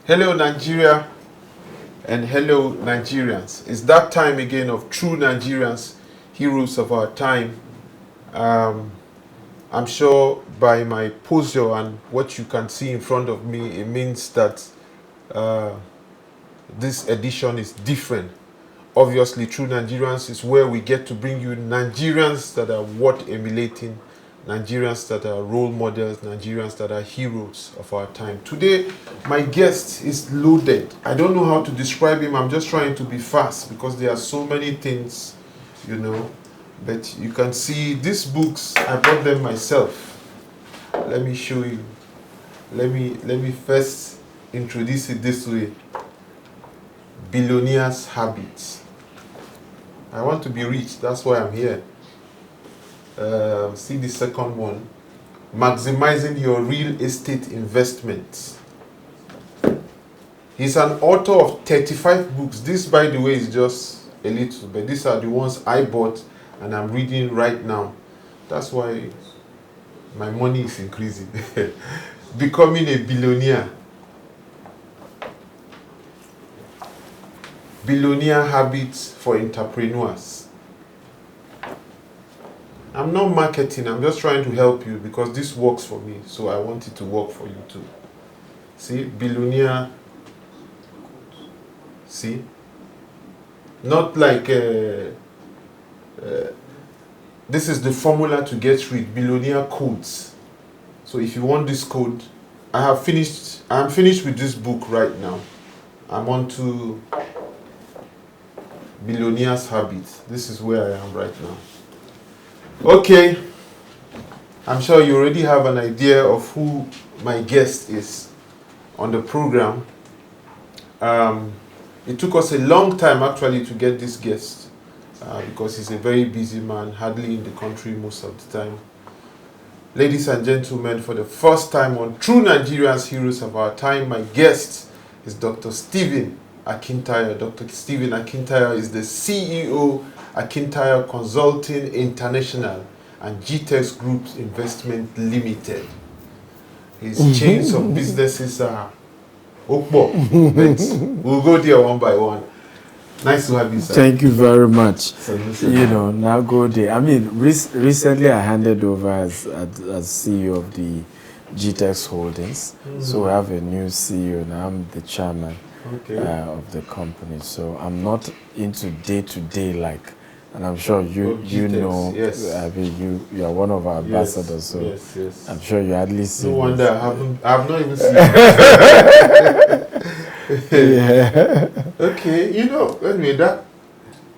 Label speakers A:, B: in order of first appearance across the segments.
A: Hello, Nigeria, and hello, Nigerians. It's that time again of true Nigerians, heroes of our time. I'm sure by my posture and what you can see in front of me, it means that uh, this edition is different. Obviously, True Nigerians is where we get to bring you Nigerians that are worth emulating, Nigerians that are role models, Nigerians that are heroes of our time. Today, my guest is loaded. I don't know how to describe him. I'm just trying to be fast because there are so many things, you know. But you can see these books, I bought them myself. Let me show you. Let me first introduce it this way. Billionaire's Habits. I want to be rich, that's why I'm here. See the second one. Maximizing your real estate investments. He's an author of 35 books. This, by the way, is just a little, but these are the ones I bought and I'm reading right now. That's why my money is increasing. Becoming a billionaire. Billionaire Habits for Entrepreneurs. I'm not marketing, I'm just trying to help you because this works for me, so I want it to work for you too. See, billionaire. See? Not like this is the formula to get rid, billionaire codes. So if you want this code, I'm finished with this book right now. I'm on to Billionaire's Habits. This is where I am right now. Okay, I'm sure you already have an idea of who my guest is on the program. It took us a long time actually to get this guest because he's a very busy man, hardly in the country most of the time. Ladies and gentlemen, for the first time on True Nigerians Heroes of Our Time, my guest is Dr. Stephen Akintayo. Dr. Stephen Akintayo is the CEO, Akintayo Consulting International and GTEX Group's Investment Limited. His chains of businesses are Okbo, but we'll go there one by one. Nice to have you, sir.
B: Thank you very much. Now go there. I mean, recently I handed over as CEO of the GTEX Holdings. So we have a new CEO now. I'm the chairman. Okay. Of the company, so I'm not into day-to-day like, and I'm sure you know. Yes. I mean, you are one of our ambassadors, so yes. I'm sure you at least.
A: No wonder I have not even seen. Yeah. Okay, anyway, that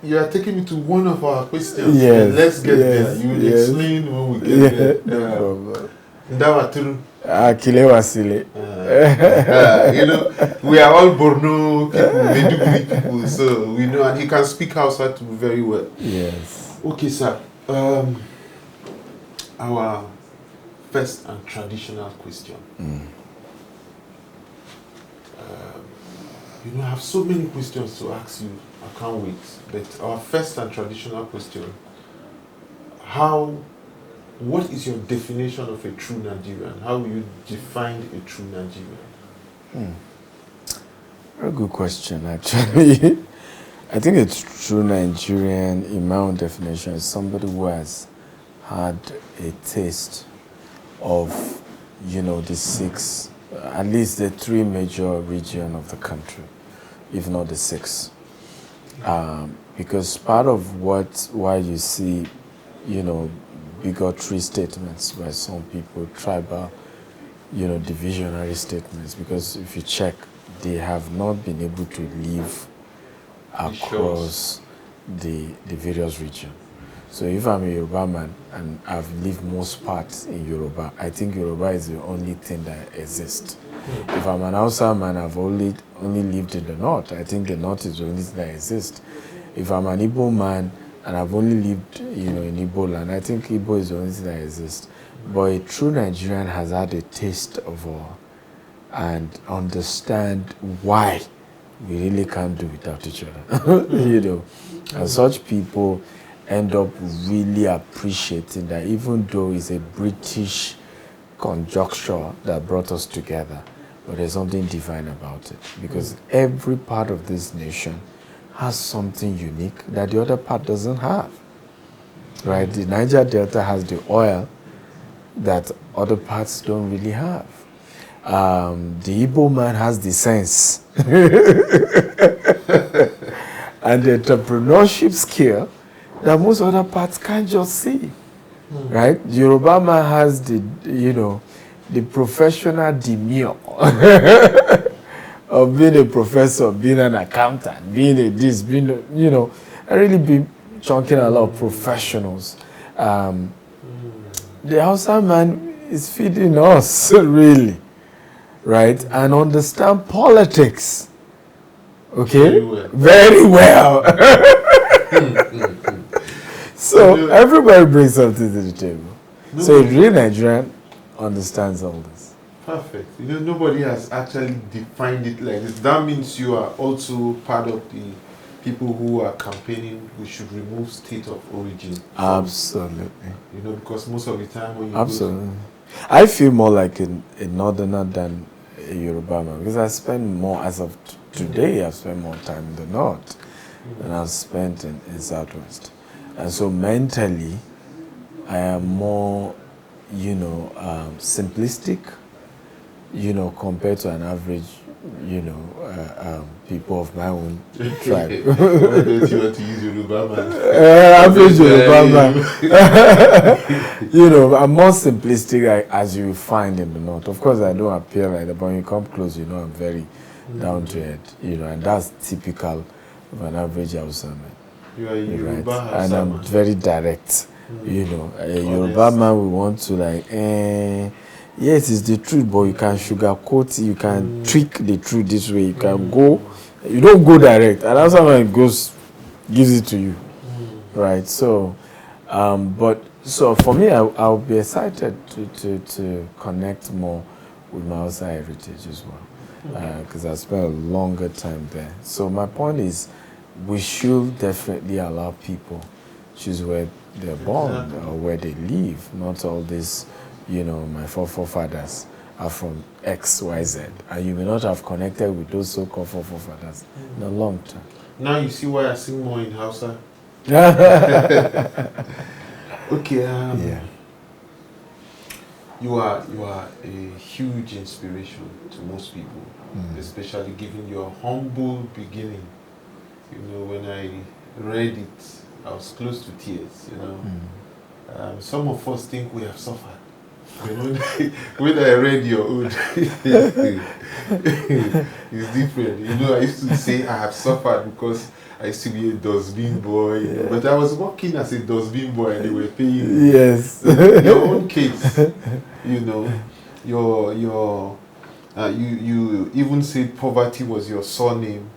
A: you are taking me to one of our questions.
B: Yes.
A: Let's get there. You will explain when we get there. No problem. Ndawaturu.
B: Kilewasile.
A: We are all Borno people, Meduguri people, so we know, and he can speak Hausa too very well.
B: Yes.
A: Okay, sir. Our first and traditional question. I have so many questions to ask you. I can't wait. But our first and traditional question: what is your definition of a true Nigerian? How will you define a true Nigerian?
B: Very good question, actually. I think a true Nigerian, in my own definition, is somebody who has had a taste of, the six, at least the three major regions of the country, if not the six. Because part of why you see, bigotry statements by some people, tribal, divisionary statements, because if you check, they have not been able to live across the various regions. So if I'm a Yoruba man and I've lived most parts in Yoruba, I think Yoruba is the only thing that exists. If I'm an Hausa man, I've only lived in the north. I think the north is the only thing that exists. If I'm an Igbo man and I've only lived, in Igbo land, I think Igbo is the only thing that exists. But a true Nigerian has had a taste of all and understand why we really can't do without each other. And such people end up really appreciating that even though it's a British conjuncture that brought us together, but there's something divine about it, because every part of this nation has something unique that the other part doesn't have. Right? The Niger Delta has the oil that other parts don't really have. The Igbo man has the sense and the entrepreneurship skill that most other parts can't just see. Right? The Yoruba man has the, the professional demure of being a professor, being an accountant, being a this, being a, and really be chunking a lot of professionals. The Hausa man is feeding us, really, right? And understand politics. Okay? Very well. So everybody brings something to the table. So a real Nigerian understands all this.
A: Perfect. Nobody has actually defined it like this. That means you are also part of the people who are campaigning we should remove state of origin.
B: Absolutely.
A: Because most of the time when you
B: absolutely. I feel more like a northerner than a Yoruba man, because I spend more, as of today, I've spent more time in the north than I've spent in southwest. And so mentally, I am more, simplistic, compared to an average, people of my own tribe.
A: Why don't you want to use Yoruba man?
B: Average Yoruba man. I'm more simplistic, as you find in the north. Of course, I don't appear like that, but when you come close, I'm very down to earth, and that's typical of an average Hausa man.
A: You are Yoruba,
B: right? And I'm very direct. A Yoruba man will want to yes, it's the truth, but you can sugarcoat it, you can trick the truth this way, you can go, you don't go direct, and that's how it gives it to you, right? So, so for me, I'll be excited to connect more with my Hausa heritage as well, because I spent a longer time there. So my point is, we should definitely allow people choose where they're born or where they live, not all this. My forefathers are from X, Y, Z, and you may not have connected with those so-called forefathers in the long term.
A: Now you see why I sing more in Hausa. Okay.
B: Yeah.
A: You are a huge inspiration to most people, especially given your humble beginning. When I read it, I was close to tears. Some of us think we have suffered. When I read your own, it's different. I used to say I have suffered because I used to be a dustbin boy, but I was working as a dustbin boy and they were paying me.
B: Yes.
A: Your own case, you even said poverty was your surname,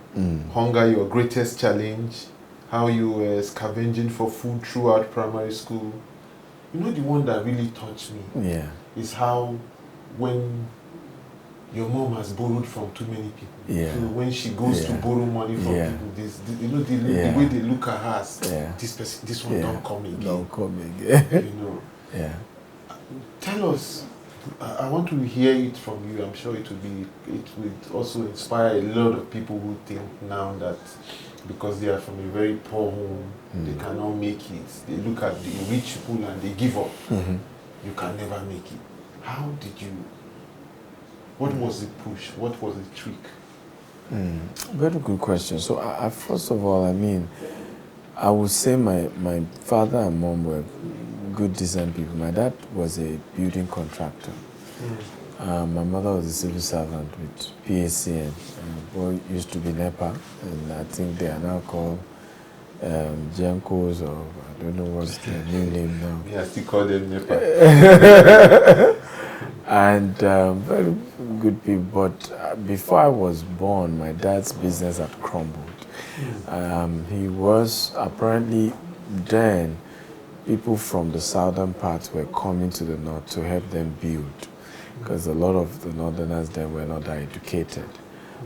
A: hunger your greatest challenge, how you were scavenging for food throughout primary school. The one that really touched me is how when your mom has borrowed from too many people, when she goes to borrow money from people, the way they look at her as this one don't come again.
B: Don't come again.
A: Tell us. I want to hear it from you. I'm sure it will also inspire a lot of people who think now that because they are from a very poor home, they cannot make it. They look at the rich people and they give up. You can never make it. How did you? What was the push? What was the trick?
B: Very good question. So, first of all, I would say my father and mom were good, decent people. My dad was a building contractor. My mother was a civil servant with PACN. Boy used to be NEPA, and I think they are now called Gencos, or I don't know what's their new name now.
A: Yeah, I still call them NEPA.
B: And very good people. But before I was born, my dad's business had crumbled. He was apparently then. People from the southern parts were coming to the north to help them build, because a lot of the northerners then were not that educated.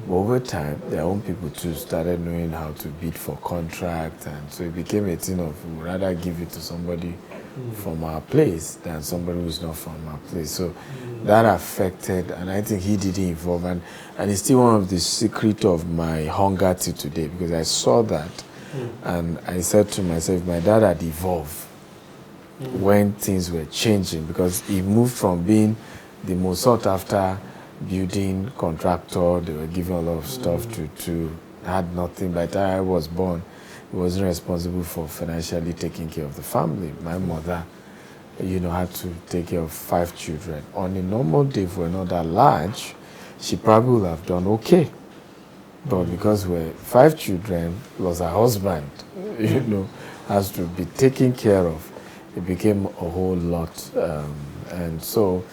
B: But over time, their own people too started knowing how to bid for contract, and so it became a thing of, we'd rather give it to somebody from our place than somebody who's not from our place. So that affected, and I think he didn't evolve. And it's still one of the secret of my hunger till today, because I saw that and I said to myself, my dad had evolved when things were changing, because he moved from being the most sought after building contractor, they were giving a lot of stuff to had nothing. By the time I was born, he wasn't responsible for financially taking care of the family. My mother, had to take care of 5 children. On a normal day, if we're not that large, she probably would have done okay. But because we're 5 children plus her husband, has to be taken care of, it became a whole lot. And so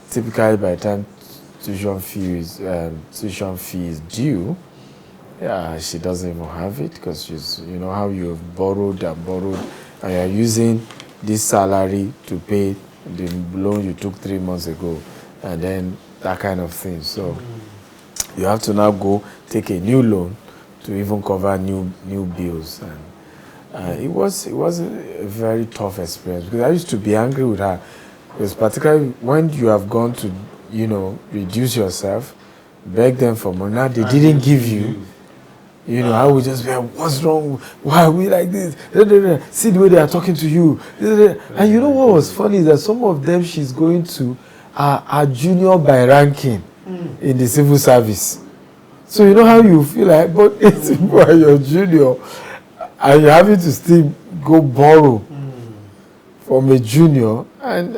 B: typically by the time tuition fee is due, she doesn't even have it, because she's, how you have borrowed and borrowed, and you're using this salary to pay the loan you took 3 months ago, and then that kind of thing. So you have to now go take a new loan to even cover new bills. And it was a very tough experience, because I used to be angry with her, because particularly when you have gone to, reduce yourself, beg them for money, now they didn't give you. I would just be like, what's wrong? Why are we like this? See the way they are talking to you. And you know what was funny is that some of them she's going to are junior by ranking in the civil service. So you know how you feel like, but it's your junior, and you're having to still go borrow from a junior, and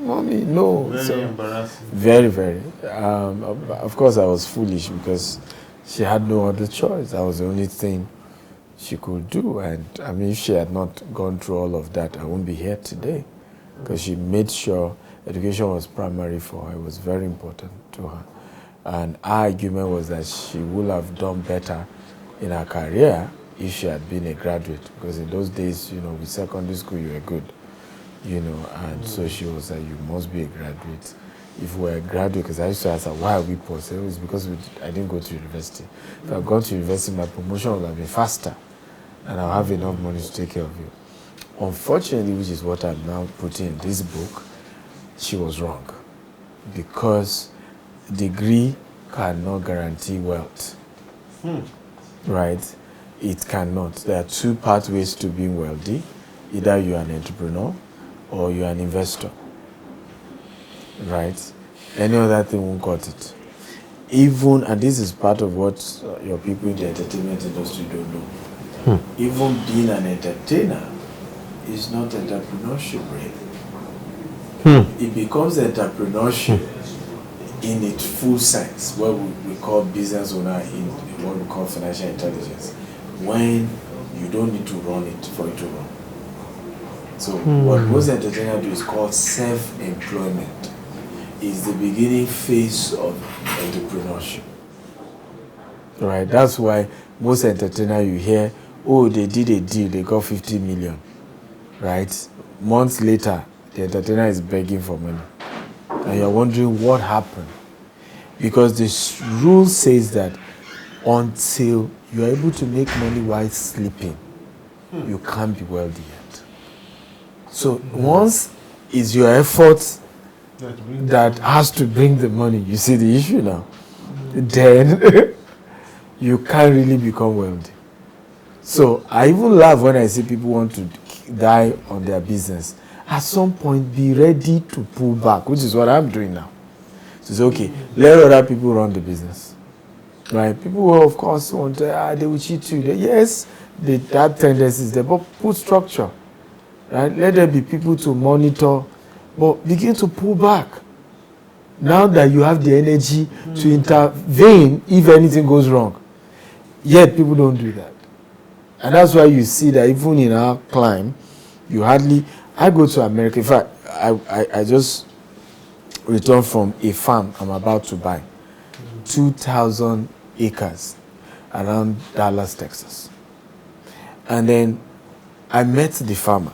B: mommy, no.
A: Very embarrassing.
B: Very, very. Of course, I was foolish, because she had no other choice. That was the only thing she could do. And if she had not gone through all of that, I wouldn't be here today, because she made sure education was primary for her. It was very important to her. And our argument was that she would have done better in her career if she had been a graduate, because in those days, with secondary school, you were good, and so she was like, you must be a graduate. If we were a graduate, because I used to ask her, why are we poor? So it was because I didn't go to university. If I had gone to university, my promotion would have been faster, and I'll have enough money to take care of you. Unfortunately, which is what I'm now putting in this book, she was wrong, because degree cannot guarantee wealth. Right? It cannot. There are 2 pathways to being wealthy. Either you're an entrepreneur or you're an investor. Right? Any other thing won't cut it. Even, and this is part of what your people in the entertainment industry don't know. Even being an entertainer is not entrepreneurship, really. It becomes entrepreneurship in its full sense, what we call business owner in what we call financial intelligence, when you don't need to run it for it to run. So what most entertainers do is called self-employment. Is the beginning phase of entrepreneurship. Right? That's why most entertainers you hear, oh, they did a deal, they got 50 million. Right? Months later, the entertainer is begging for money. And you're wondering what happened. Because the rule says that until you're able to make money while sleeping, you can't be wealthy yet. So once is your effort that has to bring the money, you see the issue now, then you can't really become wealthy. So I even laugh when I see people want to die on their business. At some point, be ready to pull back, which is what I'm doing now. So it's okay, let other people run the business. Right? People will, of course, want to, they will cheat you. Yes, that tendency is there, but put structure. Right? Let there be people to monitor, but begin to pull back. Now that you have the energy to intervene if anything goes wrong. Yet people don't do that. And that's why you see that even in our climb, I go to America. In fact, I just returned from a farm I'm about to buy. 2,000 acres around Dallas, Texas. And then I met the farmer,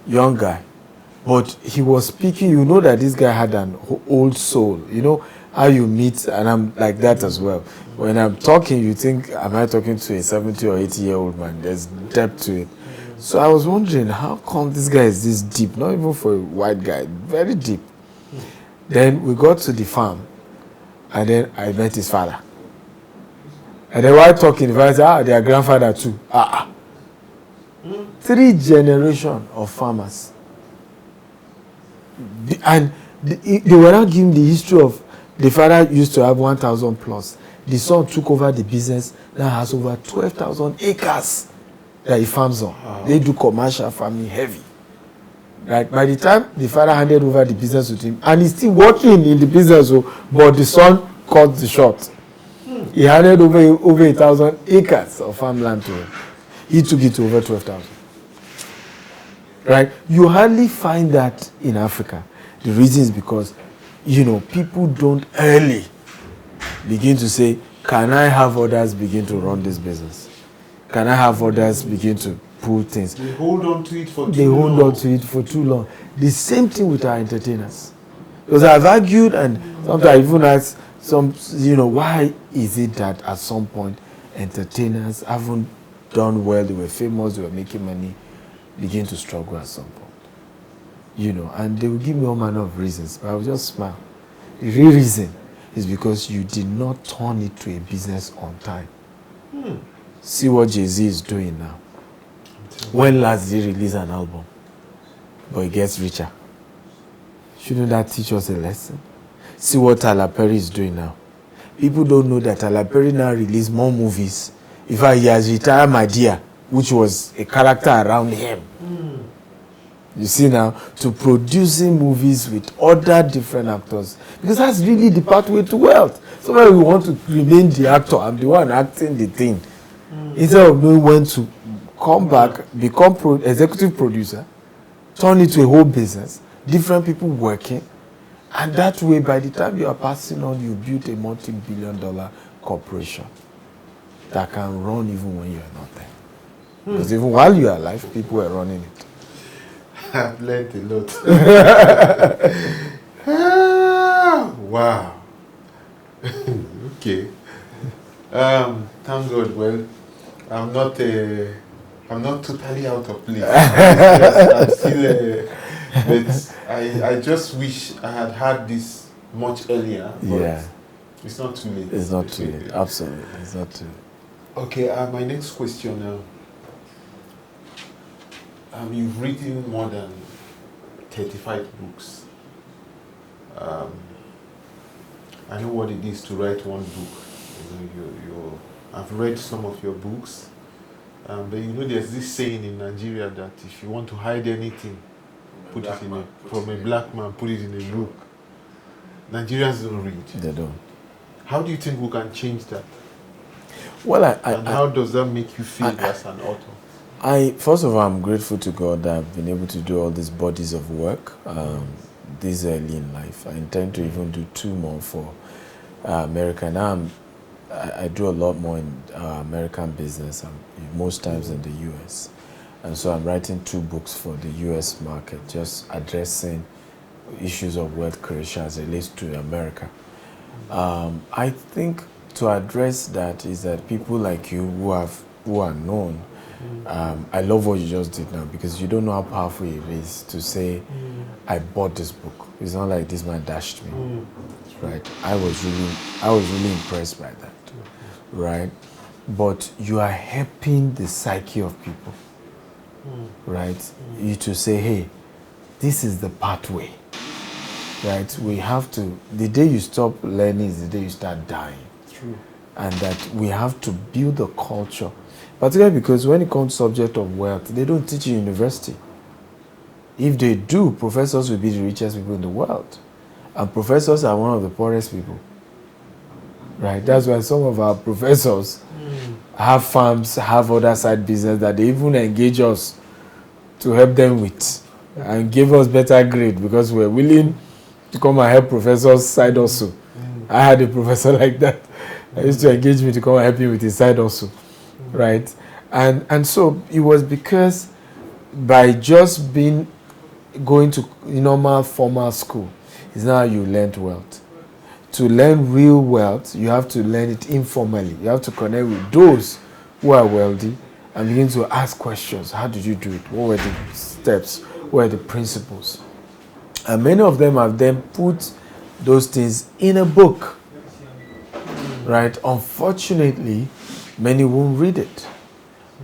B: young guy. But he was speaking, you know that this guy had an old soul. You know how you meet, and I'm like that as well. When I'm talking, you think, am I talking to a 70 or 80-year-old man? There's depth to it. So I was wondering, how come this guy is this deep? Not even for a white guy, very deep. Then we got to the farm, and then I met his father. And then while talking, the father said, their grandfather too. 3 generations of farmers. And they were not giving the history of the father used to have 1,000 plus. The son took over the business, now has over 12,000 acres that he farms on. Wow. They do commercial farming heavy. Right? By the time the father handed over the business with him, and he's still working in the business, but the son cut the short. He handed over 1,000 acres of farmland to him. He took it to over 12,000. Right? You hardly find that in Africa. The reason is because, people don't early begin to say, can I have others begin to run this business? Can I have others begin to pull things?
A: They hold on to it for too long.
B: They hold on to it for too long. The same thing with our entertainers. Because I've argued and sometimes I even ask some, why is it that at some point entertainers haven't done well, they were famous, they were making money, begin to struggle at some point. And they will give me all manner of reasons, but I will just smile. The real reason is because you did not turn it to a business on time. See what Jay-Z is doing now. When last did he release an album? But he gets richer. Shouldn't that teach us a lesson? See what Tyler Perry is doing now. People don't know that Tyler Perry now released more movies. In fact, he has retired My Dear, which was a character around him. You see now, to producing movies with other different actors. Because that's really the pathway to wealth. Sometimes we want to remain the actor. I'm the one acting the thing. Instead of knowing when to come back, become executive producer, turn it to a whole business, different people working. And that way, by the time you are passing on, you build a multi-billion-dollar corporation that can run even when you are not there. Because even while you are alive, people were running it.
A: I've learned a lot. Wow. Okay. Thank God. Well, I'm not totally out of place. I'm still. But I just wish I had had this much earlier. But it's not too late.
B: It's not too late. Absolutely, it's not too late.
A: Okay. My next question now. You've written more than 35 books. I know what it is to write one book. I've read some of your books, but there's this saying in Nigeria that if you want to hide anything, put it from a black man, put it in a book. Nigerians don't read.
B: They don't.
A: How do you think we can change that?
B: Well,
A: how does that make you feel as an author?
B: First of all, I'm grateful to God that I've been able to do all these bodies of work this early in life. I intend to even do 2 more for America. Now I do a lot more in American business, most times in the US. And so I'm writing 2 books for the US market, just addressing issues of wealth creation as it relates to America. I think to address that is that people like you who are known, I love what you just did now, because you don't know how powerful it is to say, I bought this book. It's not like this man dashed me, right? I was really impressed by that, right? But you are helping the psyche of people, right? You to say, hey, this is the pathway, right? We have to, the day you stop learning is the day you start dying.
A: True.
B: And that we have to build a culture. Particularly because when it comes to subject of wealth, they don't teach in university. If they do, professors will be the richest people in the world. And professors are one of the poorest people. Right? That's why some of our professors have farms, have other side business that they even engage us to help them with and give us better grade because we're willing to come and help professors' side also. I had a professor like that. He used to engage me to come and help him with his side also. Right? And so it was because by just going to normal formal school is now you learned wealth. To learn real wealth, you have to learn it informally. You have to connect with those who are wealthy and begin to ask questions. How did you do it? What were the steps? What were the principles? And many of them have then put those things in a book, right? Unfortunately, many won't read it.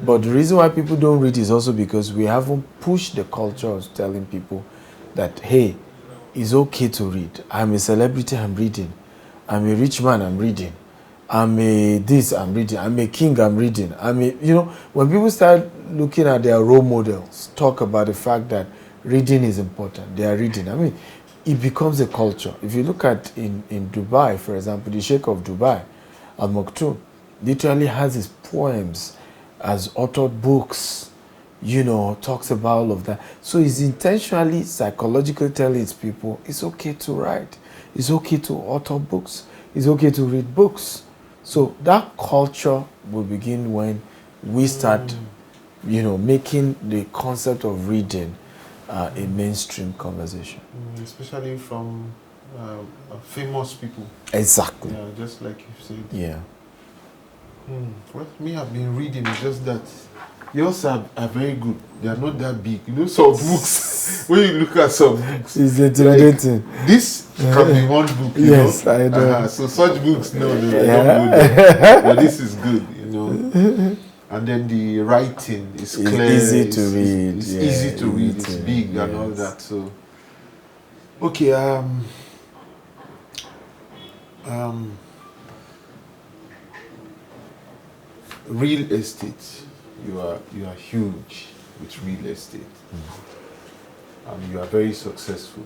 B: But the reason why people don't read is also because we haven't pushed the culture of telling people that, hey, it's okay to read. I'm a celebrity, I'm reading. I'm a rich man, I'm reading. I'm a this, I'm reading. I'm a king, I'm reading. When people start looking at their role models, talk about the fact that reading is important, they are reading. It becomes a culture. If you look at in Dubai, for example, the Sheikh of Dubai, Al Maktoum, literally has his poems as authored books, talks about all of that. So he's intentionally, psychologically telling his people, it's okay to write. It's okay to author books. It's okay to read books. So that culture will begin when we start, making the concept of reading a mainstream conversation.
A: Especially from famous people.
B: Exactly.
A: Yeah, just like you said.
B: Yeah.
A: Well, me, I've been reading. It's just that yours are very good. They are not that big. Some books, when you look at some books,
B: it's intimidating.
A: Like, this can be one book,
B: yes,
A: know?
B: I know.
A: So such books, no, I don't go there. But this is good, And then the writing is clear.
B: It's easy to read.
A: It's easy to read. It's big and all that. So, okay. Real estate. You are huge with real estate. You are very successful.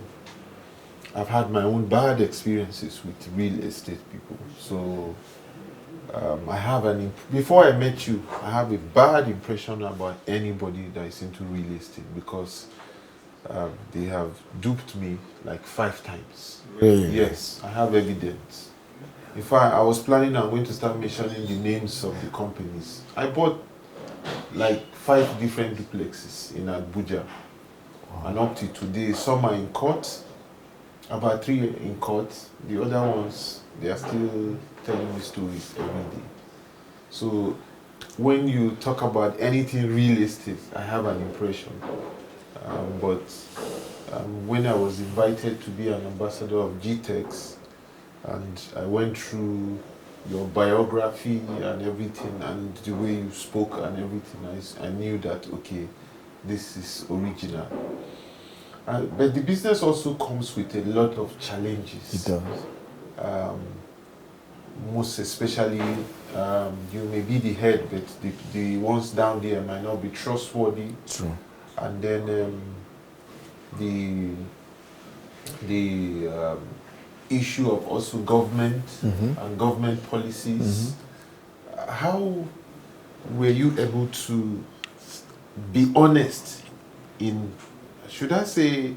A: I've had my own bad experiences with real estate people. So I have before I met you, I have a bad impression about anybody that is into real estate because they have duped me like 5 times.
B: Really?
A: Yes, I have evidence. In fact, I was planning, I'm going to start mentioning the names of the companies. I bought like 5 different duplexes in Abuja. Wow. And up to today, some are in court, about 3 in court. The other ones, they are still telling me stories every day. So when you talk about anything real estate, I have an impression. But when I was invited to be an ambassador of GTEx, and I went through your biography and everything, and the way you spoke and everything, I knew that, okay, this is original. But the business also comes with a lot of challenges.
B: It does.
A: Most especially, you may be the head, but the ones down there might not be trustworthy.
B: True.
A: And then the issue of also government and government policies. How were you able to be honest in, should I say,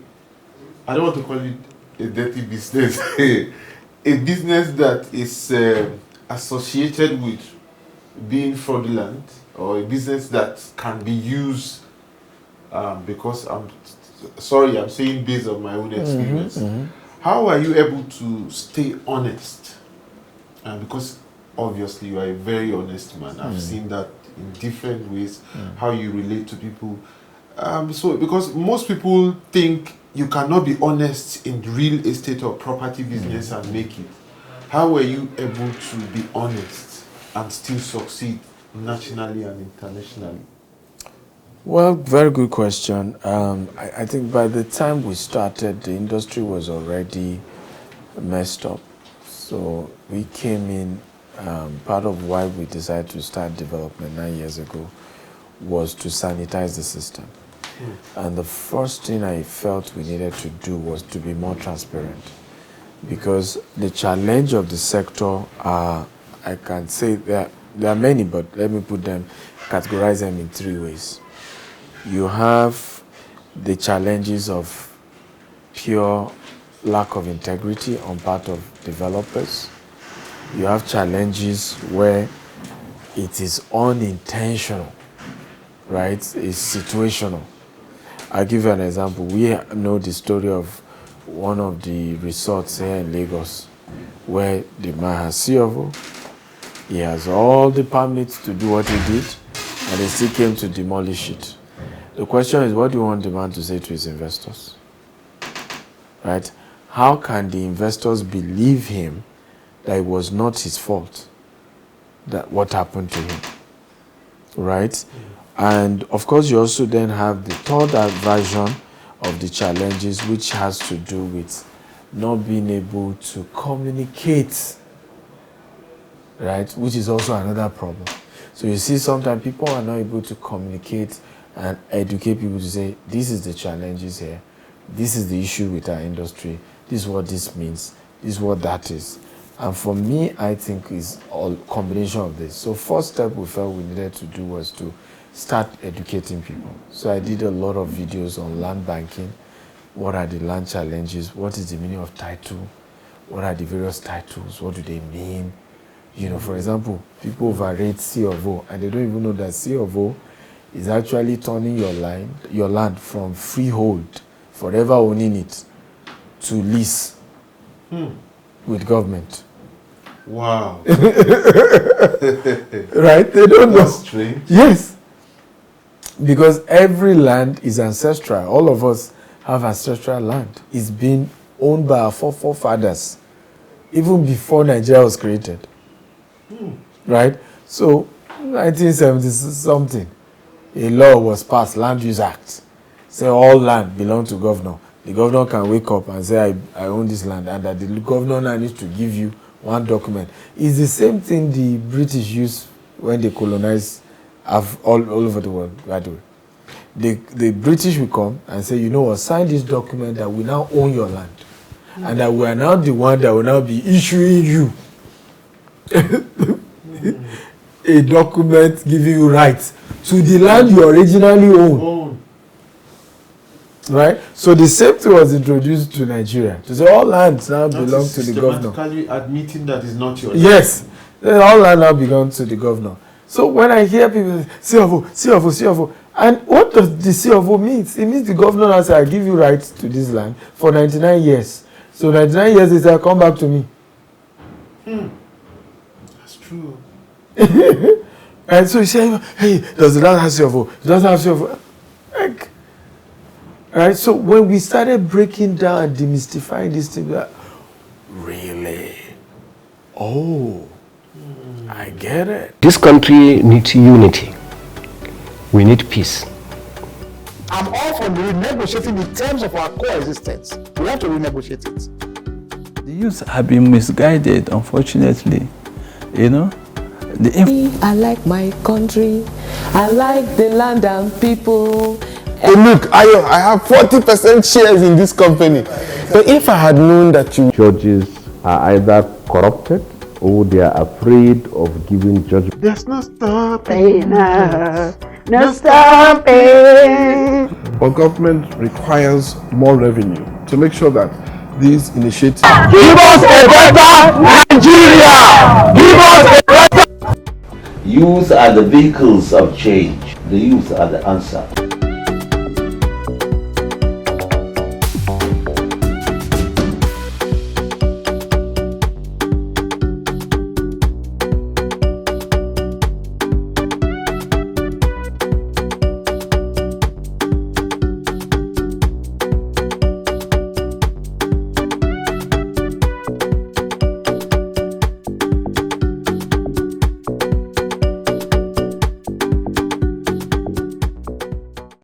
A: I don't want to call it a dirty business, a business that is associated with being fraudulent, or a business that can be used because I'm saying based on my own experience. How are you able to stay honest? Because obviously you are a very honest man. I've seen that in different ways, how you relate to people. So because most people think you cannot be honest in real estate or property business and make it. How were you able to be honest and still succeed nationally and internationally?
B: Well, very good question. I think by the time we started, the industry was already messed up. So we came in, part of why we decided to start development 9 years ago was to sanitize the system. And the first thing I felt we needed to do was to be more transparent. Because the challenge of the sector are, I can say there are many, but let me categorize them in 3 ways. You have the challenges of pure lack of integrity on part of developers. You have challenges where it is unintentional, right? It's situational. I'll give you an example. We know the story of one of the resorts here in Lagos where the man has CFO, he has all the permits to do what he did, and they still came to demolish it. The question is, what do you want the man to say to his investors? Right? How can the investors believe him that it was not his fault that what happened to him? Right? And of course, you also then have the third version of the challenges, which has to do with not being able to communicate, right? Which is also another problem. So you see, sometimes people are not able to communicate and educate people to say, this is the challenges here, this is the issue with our industry, this is what this means, this is what that is. And for me, I think it's all combination of this. So first step we felt we needed to do was to start educating people. So I did a lot of videos on land banking. What are the land challenges? What is the meaning of title? What are the various titles? What do they mean? You know, for example, people overrate C of O, and they don't even know that C of O is actually turning your land from freehold, forever owning it, to lease with government.
A: Wow.
B: Right? They don't know.
A: That's strange.
B: Yes. Because every land is ancestral. All of us have ancestral land. It's been owned by our forefathers, even before Nigeria was created. Right? So, 1970 something, a law was passed, Land Use Act. Say all land belongs to governor. The governor can wake up and say, I own this land, and that the governor now needs to give you one document. It's the same thing the British used when they colonized all over the world, by the way. The British will come and say, you know what, sign this document that we now own your land. And that we are now the one that will now be issuing you a document giving you rights to the land you originally own. Right? So the same thing was introduced to Nigeria. To say all lands now belong to the governor.
A: Systematically admitting that is not your
B: yes. All land now belongs to the governor. So when I hear people say, CFO, and what does the CFO mean? It means the governor has said, I give you rights to this land for 99 years. So 99 years is come back to me.
A: That's true.
B: And so you say, hey, does the land have CFO? It doesn't have CFO. Like, right? So when we started breaking down and demystifying this thing, like, really? Oh, I get it.
C: This country needs unity. We need peace.
D: I'm all for renegotiating the terms of our coexistence. We have to renegotiate it.
E: The youth have been misguided, unfortunately. You know?
F: I like my country. I like the land and people.
G: Hey, look, I have 40% shares in this company. So if I had known that you...
H: Judges are either corrupted or they are afraid of giving judgment.
G: There's no stopping us. No stopping.
I: But government requires more revenue to make sure that these initiatives...
G: Give us a better Nigeria! Give us a better...
J: Youth are the vehicles of change. The youth are the answer.